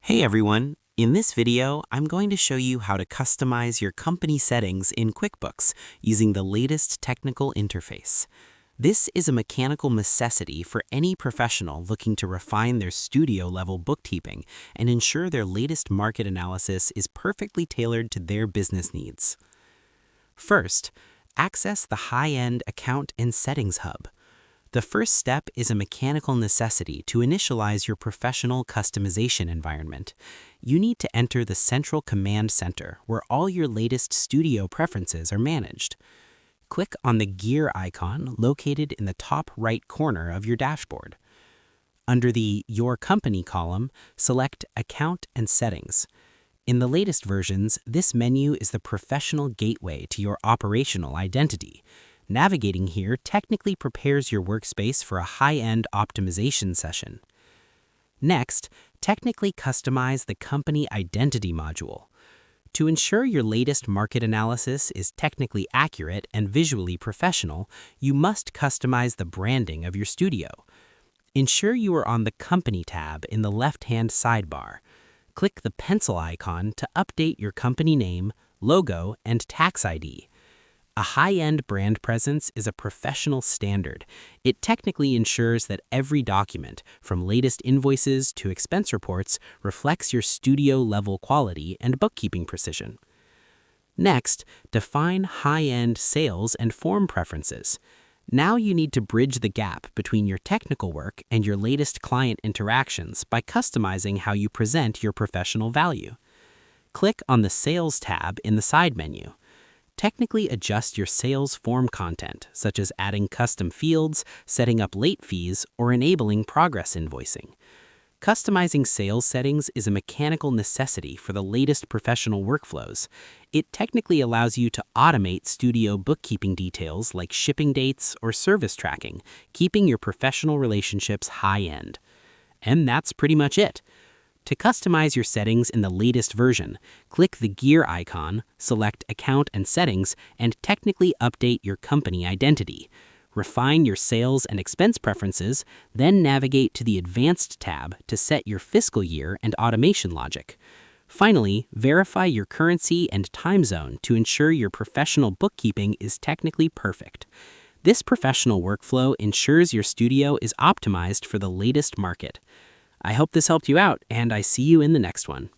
Hey everyone! In this video, I'm going to show you how to customize your company settings in QuickBooks using the latest technical interface. This is a mechanical necessity for any professional looking to refine their studio-level bookkeeping and ensure their latest market analysis is perfectly tailored to their business needs. First, access the high-end Account and Settings Hub. The first step is a mechanical necessity to initialize your professional customization environment. You need to enter the central command center where all your latest studio preferences are managed. Click on the gear icon located in the top right corner of your dashboard. Under the Your Company column, select Account and Settings. In the latest versions, this menu is the professional gateway to your operational identity. Navigating here technically prepares your workspace for a high-end optimization session. Next, technically customize the Company Identity module. To ensure your latest market analysis is technically accurate and visually professional, you must customize the branding of your studio. Ensure you are on the Company tab in the left-hand sidebar. Click the pencil icon to update your company name, logo, and tax ID. A high-end brand presence is a professional standard. It technically ensures that every document, from latest invoices to expense reports, reflects your studio-level quality and bookkeeping precision. Next, define high-end sales and form preferences. Now you need to bridge the gap between your technical work and your latest client interactions by customizing how you present your professional value. Click on the Sales tab in the side menu. Technically adjust your sales form content, such as adding custom fields, setting up late fees, or enabling progress invoicing. Customizing sales settings is a mechanical necessity for the latest professional workflows. It technically allows you to automate studio bookkeeping details like shipping dates or service tracking, keeping your professional relationships high-end. And that's pretty much it. To customize your settings in the latest version, click the gear icon, select Account and Settings, and technically update your company identity. Refine your sales and expense preferences, then navigate to the Advanced tab to set your fiscal year and automation logic. Finally, verify your currency and time zone to ensure your professional bookkeeping is technically perfect. This professional workflow ensures your studio is optimized for the latest market. I hope this helped you out, and I see you in the next one.